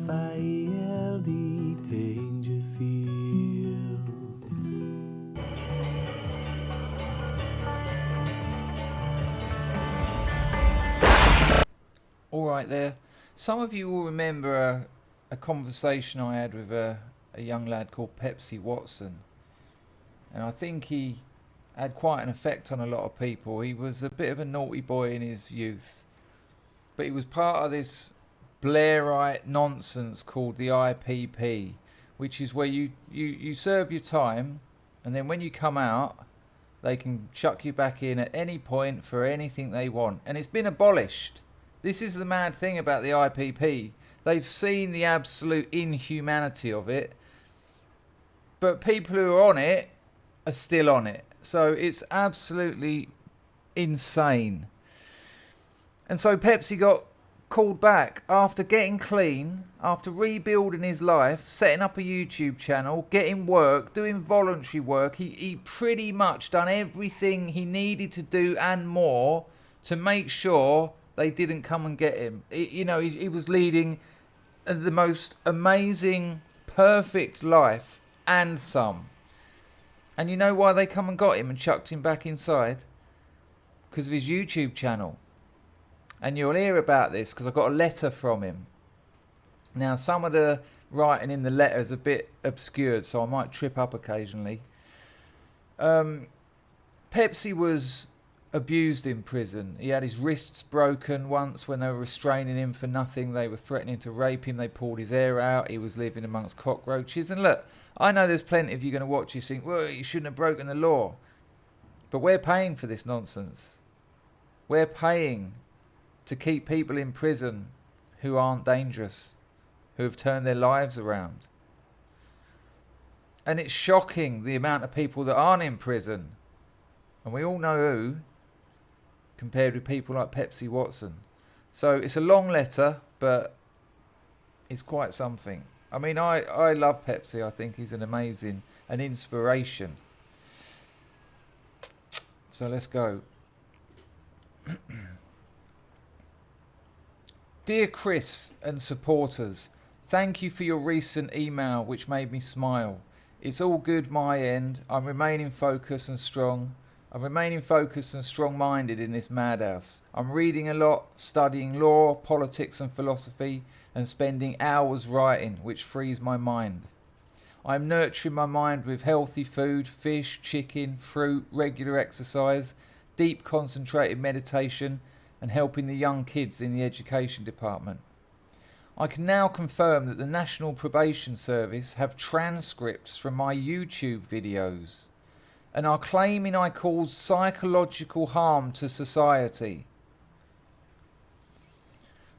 F-I-E-L-D, Dangerfield. All right there. Some of you will remember a conversation I had with a young lad called Pepsi Watson. And I think he had quite an effect on a lot of people. He was a bit of a naughty boy in his youth. But he was part of this Blairite nonsense called the IPP, which is where you serve your time, and then when you come out, they can chuck you back in at any point for anything they want. And it's been abolished. This is the mad thing about the IPP. They've seen the absolute inhumanity of it, but people who are on it are still on it. So it's absolutely insane. And so Pepsi got called back after getting clean, after rebuilding his life, setting up a YouTube channel, getting work, doing voluntary work. He pretty much done everything he needed to do and more to make sure they didn't come and get him. He was leading the most amazing, perfect life and some. And you know why they come and got him and chucked him back inside? Because of his YouTube channel. And you'll hear about this because I got a letter from him. Now, some of the writing in the letter is a bit obscured, so I might trip up occasionally. Pepsi was abused in prison. He had his wrists broken once when they were restraining him for nothing. They were threatening to rape him. They pulled his hair out. He was living amongst cockroaches. And look, I know there's plenty of you going to watch this think, well, you shouldn't have broken the law. But we're paying for this nonsense. We're paying to keep people in prison who aren't dangerous, who have turned their lives around. And it's shocking the amount of people that aren't in prison. And we all know who, compared with people like Pepsi Watson. So it's a long letter, but it's quite something. I mean, I love Pepsi. I think he's an inspiration. So let's go. Dear Chris and supporters, thank you for your recent email which made me smile. It's all good my end. I'm remaining focused and strong. I'm remaining focused and strong-minded in this madhouse. I'm reading a lot, studying law, politics and philosophy, and spending hours writing, which frees my mind. I'm nurturing my mind with healthy food, fish, chicken, fruit, regular exercise, deep concentrated meditation, and helping the young kids in the education department. I can now confirm that the National Probation Service have transcripts from my YouTube videos and are claiming I caused psychological harm to society.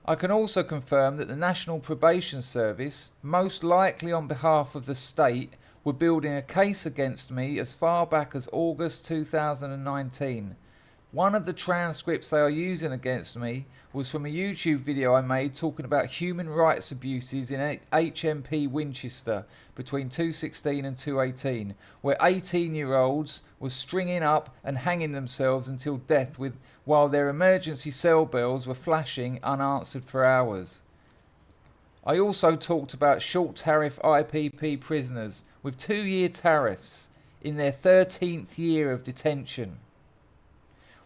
I can also confirm that the National Probation Service, most likely on behalf of the state, were building a case against me as far back as August 2019. One of the transcripts they are using against me was from a YouTube video I made talking about human rights abuses in HMP Winchester between 2016 and 2018, where 18-year-olds were stringing up and hanging themselves until death while their emergency cell bells were flashing unanswered for hours. I also talked about short tariff IPP prisoners with 2-year tariffs in their 13th year of detention,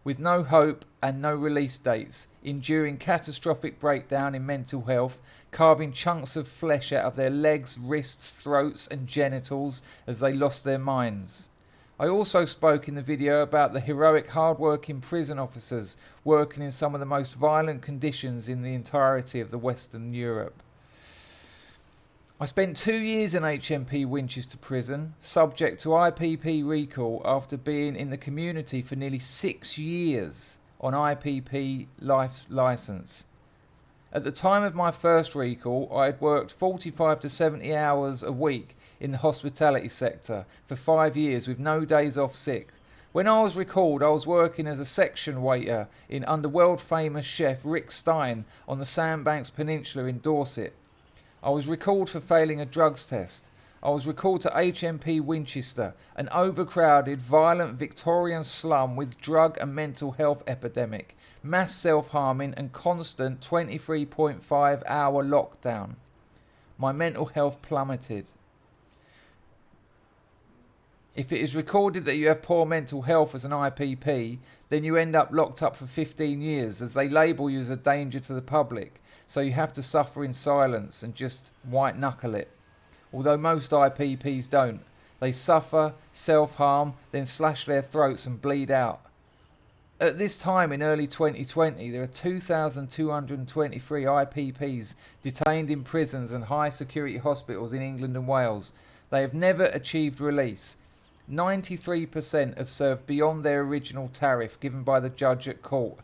with no hope and no release dates, enduring catastrophic breakdown in mental health, carving chunks of flesh out of their legs, wrists, throats and genitals as they lost their minds. I also spoke in the video about the heroic hard-working prison officers working in some of the most violent conditions in the entirety of the Western Europe. I spent 2 years in HMP Winchester Prison, subject to IPP recall after being in the community for nearly 6 years on IPP life licence. At the time of my first recall, I had worked 45 to 70 hours a week in the hospitality sector for 5 years with no days off sick. When I was recalled, I was working as a section waiter under world famous chef Rick Stein on the Sandbanks Peninsula in Dorset. I was recalled for failing a drugs test. I was recalled to HMP Winchester, an overcrowded, violent Victorian slum with drug and mental health epidemic, mass self-harming and constant 23.5-hour lockdown. My mental health plummeted. If it is recorded that you have poor mental health as an IPP, then you end up locked up for 15 years as they label you as a danger to the public, so you have to suffer in silence and just white knuckle it. Although most IPPs don't. They suffer, self-harm, then slash their throats and bleed out. At this time in early 2020, there are 2,223 IPPs detained in prisons and high security hospitals in England and Wales. They have never achieved release. 93% have served beyond their original tariff given by the judge at court.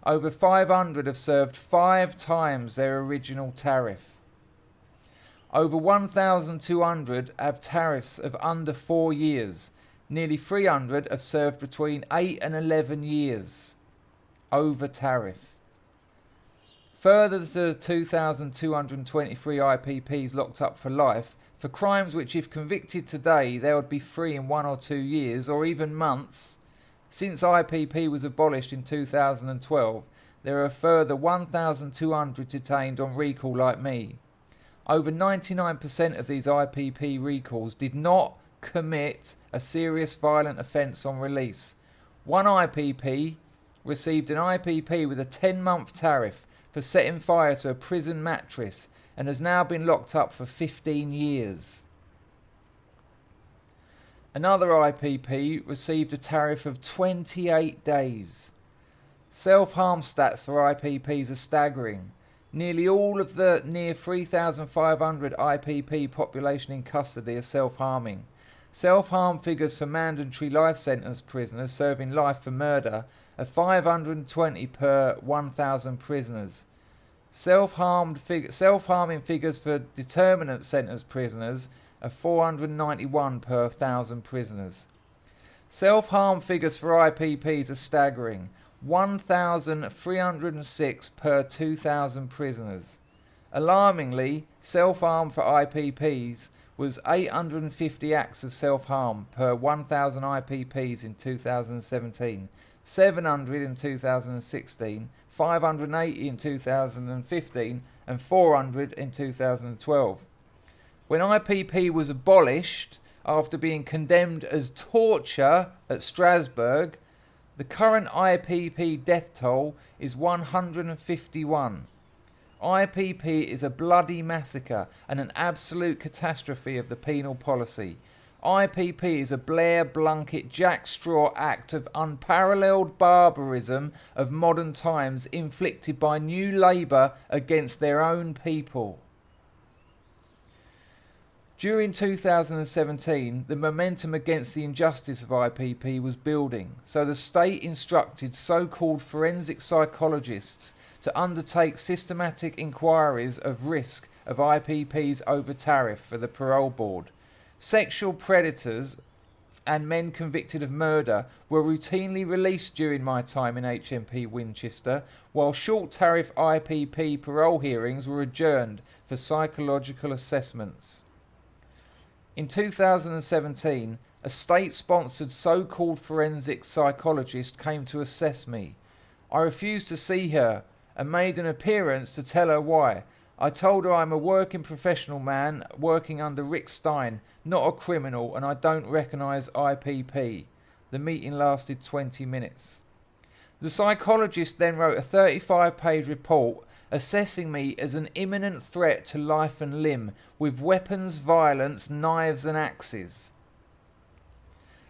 Over 500 have served 5 times their original tariff. Over 1,200 have tariffs of under 4 years. Nearly 300 have served between 8 and 11 years. Over tariff. Further to the 2,223 IPPs locked up for life, for crimes which if convicted today they would be free in 1 or 2 years or even months. Since IPP was abolished in 2012, there are a further 1,200 detained on recall like me. Over 99% of these IPP recalls did not commit a serious violent offence on release. One IPP received an IPP with a 10-month tariff for setting fire to a prison mattress and has now been locked up for 15 years. Another IPP received a tariff of 28 days. Self-harm stats for IPPs are staggering. Nearly all of the near 3,500 IPP population in custody are self-harming. Self-harm figures for mandatory life sentence prisoners serving life for murder are 520 per 1,000 prisoners. Self-harming figures for determinate sentence prisoners are 491 per 1,000 prisoners. Self-harm figures for IPPs are staggering. 1,306 per 2,000 prisoners. Alarmingly, self-harm for IPPs was 850 acts of self-harm per 1,000 IPPs in 2017, 700 in 2016, 580 in 2015 and 400 in 2012. When IPP was abolished after being condemned as torture at Strasbourg, the current IPP death toll is 151. IPP is a bloody massacre and an absolute catastrophe of the penal policy. IPP is a Blair Blunkett Jack Straw act of unparalleled barbarism of modern times inflicted by New Labour against their own people. During 2017, the momentum against the injustice of IPP was building, so the state instructed so-called forensic psychologists to undertake systematic inquiries of risk of IPPs over tariff for the parole board. Sexual predators and men convicted of murder were routinely released during my time in HMP Winchester, while short tariff IPP parole hearings were adjourned for psychological assessments. In 2017, a state-sponsored so-called forensic psychologist came to assess me. I refused to see her and made an appearance to tell her why. I told her I'm a working professional man working under Rick Stein, not a criminal, and I don't recognise IPP. The meeting lasted 20 minutes. The psychologist then wrote a 35-page report assessing me as an imminent threat to life and limb with weapons, violence, knives and axes.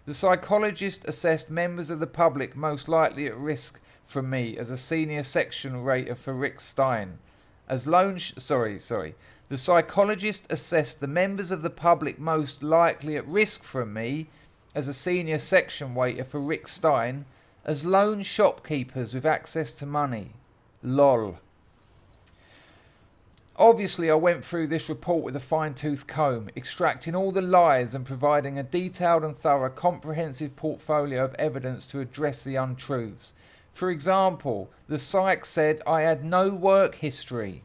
The psychologist assessed members of the public most likely at risk from me as a senior section rater for Rick Stein. The psychologist assessed the members of the public most likely at risk from me as a senior section waiter for Rick Stein as lone shopkeepers with access to money. LOL. Obviously, I went through this report with a fine-tooth comb, extracting all the lies and providing a detailed and thorough comprehensive portfolio of evidence to address the untruths. For example, the psych said I had no work history.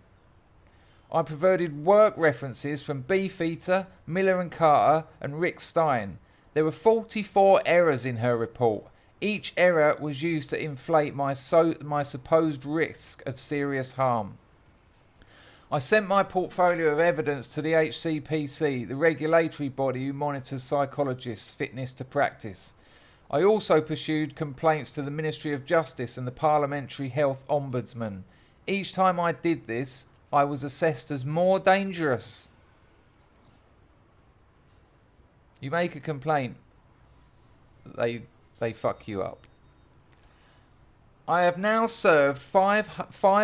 I provided work references from Beefeater, Miller and Carter and Rick Stein. There were 44 errors in her report. Each error was used to inflate my supposed risk of serious harm. I sent my portfolio of evidence to the HCPC, the regulatory body who monitors psychologists' fitness to practice. I also pursued complaints to the Ministry of Justice and the Parliamentary Health Ombudsman. Each time I did this, I was assessed as more dangerous. You make a complaint, they fuck you up. I have now served five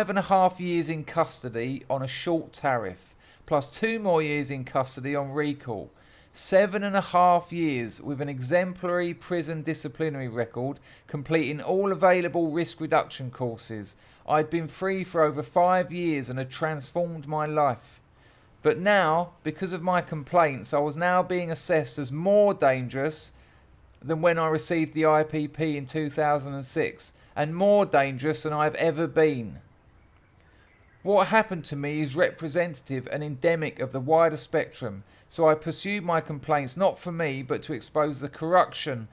and a half years in custody on a short tariff, plus 2 more years in custody on recall. 7.5 years with an exemplary prison disciplinary record, completing all available risk reduction courses. I'd been free for over 5 years and had transformed my life. But now, because of my complaints, I was now being assessed as more dangerous than when I received the IPP in 2006, and more dangerous than I've ever been. What happened to me is representative and endemic of the wider spectrum, so I pursued my complaints not for me, but to expose the corruption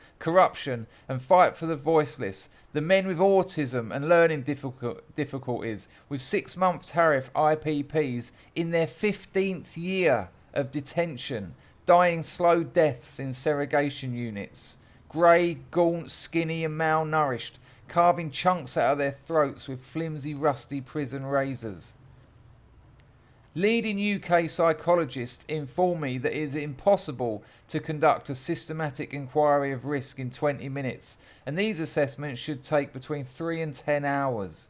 and fight for the voiceless, the men with autism and learning difficulties, with 6-month tariff IPPs in their 15th year of detention, dying slow deaths in segregation units, grey, gaunt, skinny and malnourished, carving chunks out of their throats with flimsy, rusty prison razors. Leading UK psychologists inform me that it is impossible to conduct a systematic inquiry of risk in 20 minutes, and these assessments should take between 3 and 10 hours.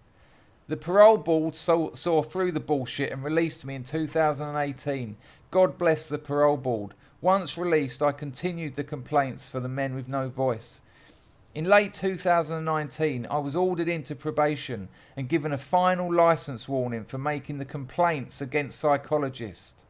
The parole board saw through the bullshit and released me in 2018. God bless the parole board. Once released, I continued the complaints for the men with no voice. In late 2019, I was ordered into probation and given a final licence warning for making the complaints against psychologists.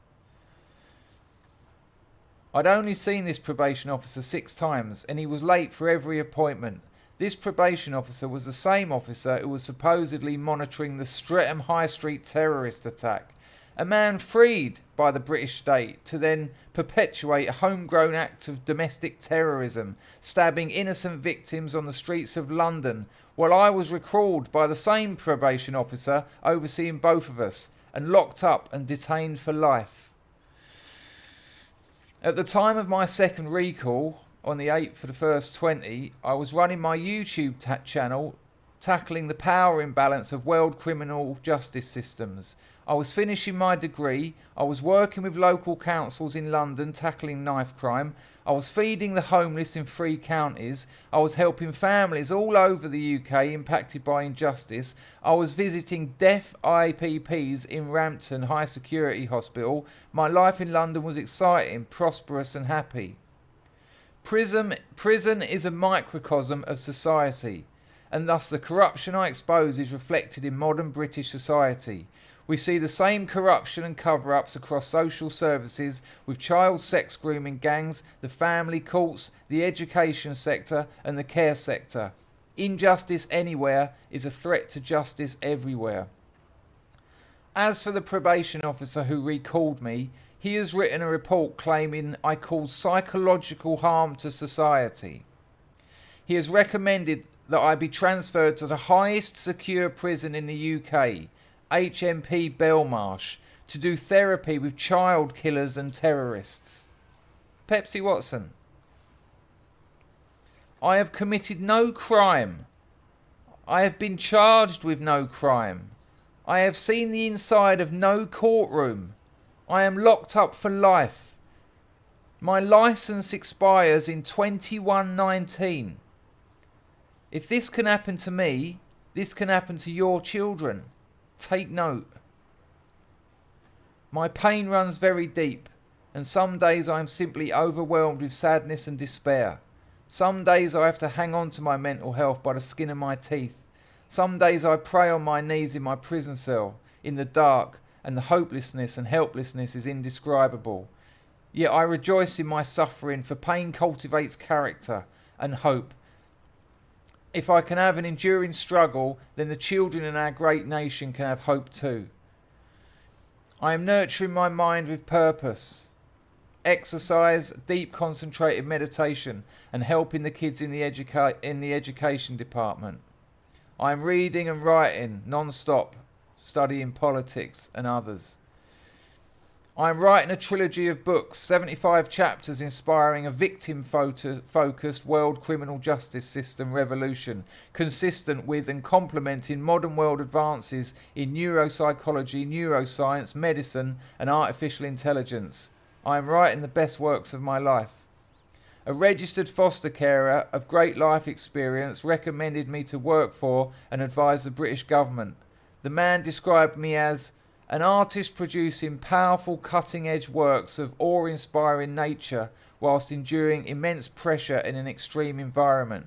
I'd only seen this probation officer 6 times and he was late for every appointment. This probation officer was the same officer who was supposedly monitoring the Streatham High Street terrorist attack. A man freed by the British state to then perpetuate a homegrown act of domestic terrorism, stabbing innocent victims on the streets of London, while I was recalled by the same probation officer overseeing both of us and locked up and detained for life. At the time of my second recall, on the 8th of the 1st 20, I was running my YouTube channel tackling the power imbalance of world criminal justice systems. I was finishing my degree, I was working with local councils in London tackling knife crime, I was feeding the homeless in 3 counties, I was helping families all over the UK impacted by injustice, I was visiting deaf IPPs in Rampton High Security Hospital. My life in London was exciting, prosperous and happy. Prison is a microcosm of society, and thus the corruption I expose is reflected in modern British society. We see the same corruption and cover-ups across social services with child sex grooming gangs, the family courts, the education sector and the care sector. Injustice anywhere is a threat to justice everywhere. As for the probation officer who recalled me, he has written a report claiming I caused psychological harm to society. He has recommended that I be transferred to the highest secure prison in the UK, HMP Belmarsh, to do therapy with child killers and terrorists. Pepsi Watson. I have committed no crime. I have been charged with no crime. I have seen the inside of no courtroom. I am locked up for life. My licence expires in 2119. If this can happen to me, this can happen to your children. Take note. My pain runs very deep, and some days I am simply overwhelmed with sadness and despair. Some days I have to hang on to my mental health by the skin of my teeth. Some days I pray on my knees in my prison cell, in the dark, and the hopelessness and helplessness is indescribable. Yet I rejoice in my suffering, for pain cultivates character and hope. If I can have an enduring struggle, then the children in our great nation can have hope too. I am nurturing my mind with purpose, exercise, deep concentrated meditation, and helping the kids in the education department. I am reading and writing non-stop, studying politics and others. I am writing a trilogy of books, 75 chapters inspiring a victim-focused world criminal justice system revolution, consistent with and complementing modern world advances in neuropsychology, neuroscience, medicine and artificial intelligence. I am writing the best works of my life. A registered foster carer of great life experience recommended me to work for and advise the British government. The man described me as an artist producing powerful cutting-edge works of awe-inspiring nature whilst enduring immense pressure in an extreme environment.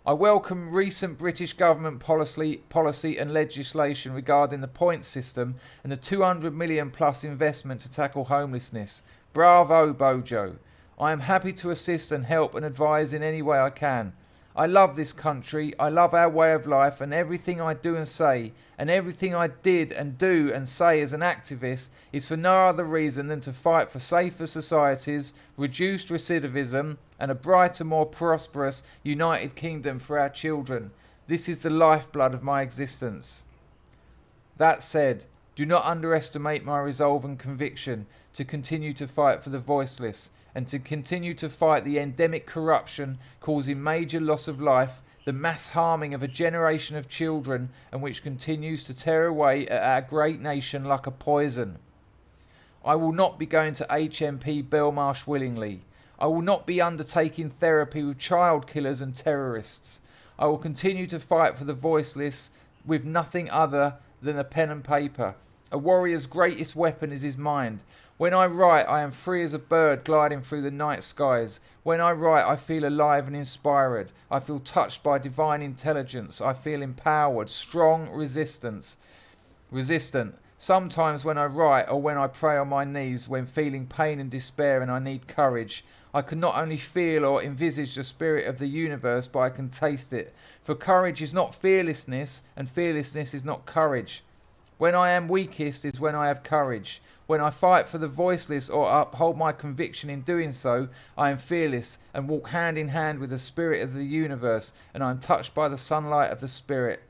I welcome recent British government policy and legislation regarding the points system and the 200 million plus investment to tackle homelessness. Bravo, Bojo. I am happy to assist and help and advise in any way I can. I love this country, I love our way of life, and everything I do and say, and everything I did and do and say as an activist is for no other reason than to fight for safer societies, reduced recidivism, and a brighter, more prosperous United Kingdom for our children. This is the lifeblood of my existence. That said, do not underestimate my resolve and conviction to continue to fight for the voiceless, and to continue to fight the endemic corruption causing major loss of life, the mass harming of a generation of children, and which continues to tear away at our great nation like a poison. I will not be going to HMP Belmarsh willingly. I will not be undertaking therapy with child killers and terrorists. I will continue to fight for the voiceless with nothing other than a pen and paper. A warrior's greatest weapon is his mind. When I write, I am free as a bird gliding through the night skies. When I write, I feel alive and inspired. I feel touched by divine intelligence. I feel empowered, strong, resistant. Sometimes when I write or when I pray on my knees, when feeling pain and despair and I need courage, I can not only feel or envisage the spirit of the universe, but I can taste it. For courage is not fearlessness, and fearlessness is not courage. When I am weakest is when I have courage. When I fight for the voiceless or uphold my conviction in doing so, I am fearless and walk hand in hand with the spirit of the universe, and I am touched by the sunlight of the spirit.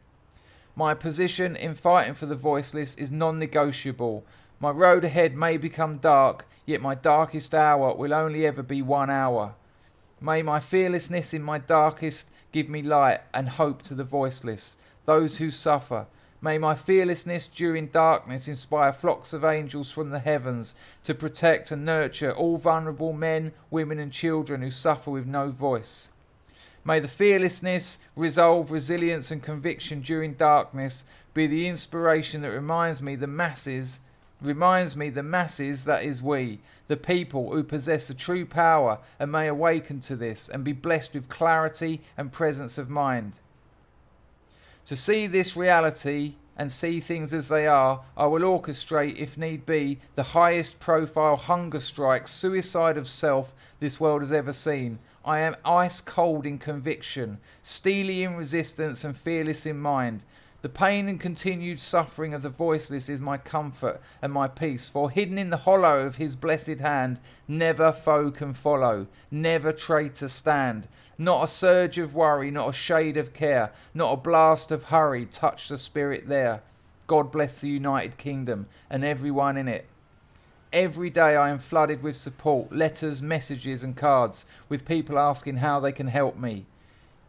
My position in fighting for the voiceless is non-negotiable. My road ahead may become dark, yet my darkest hour will only ever be 1 hour. May my fearlessness in my darkest give me light and hope to the voiceless, those who suffer. May my fearlessness during darkness inspire flocks of angels from the heavens to protect and nurture all vulnerable men, women and children who suffer with no voice. May the fearlessness, resolve, resilience and conviction during darkness be the inspiration that reminds me the masses, that is we, the people who possess the true power, and may awaken to this and be blessed with clarity and presence of mind. To see this reality and see things as they are, I will orchestrate, if need be, the highest profile hunger strike, suicide of self this world has ever seen. I am ice cold in conviction, steely in resistance and fearless in mind. The pain and continued suffering of the voiceless is my comfort and my peace, for hidden in the hollow of his blessed hand, never foe can follow, never traitor stand. Not a surge of worry, not a shade of care, not a blast of hurry touch the spirit there. God bless the United Kingdom and everyone in it. Every day I am flooded with support, letters, messages and cards, with people asking how they can help me.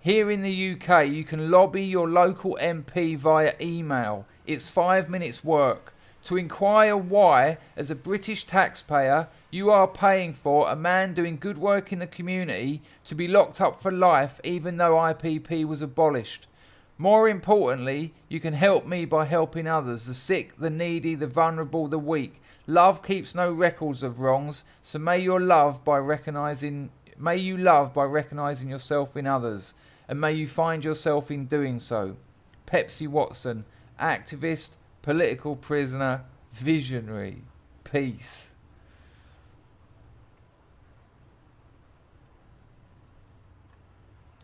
Here in the UK, you can lobby your local MP via email. It's 5 minutes work. To inquire why, as a British taxpayer, you are paying for a man doing good work in the community to be locked up for life even though IPP was abolished. More importantly, you can help me by helping others, the sick, the needy, the vulnerable, the weak. Love keeps no records of wrongs, so may you love by recognising yourself in others, and may you find yourself in doing so. Pepsi Watson, activist, political prisoner, visionary. Peace.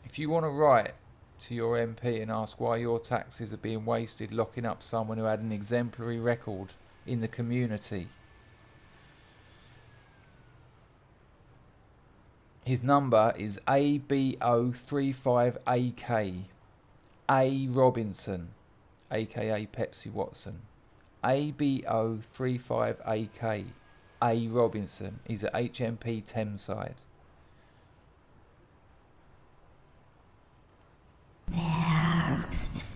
If you want to write to your MP and ask why your taxes are being wasted locking up someone who had an exemplary record in the community, his number is ABO35AK. A Robinson, aka Pepsi Watson. ABO35AK. A. Robinson. He's at HMP Thameside. There's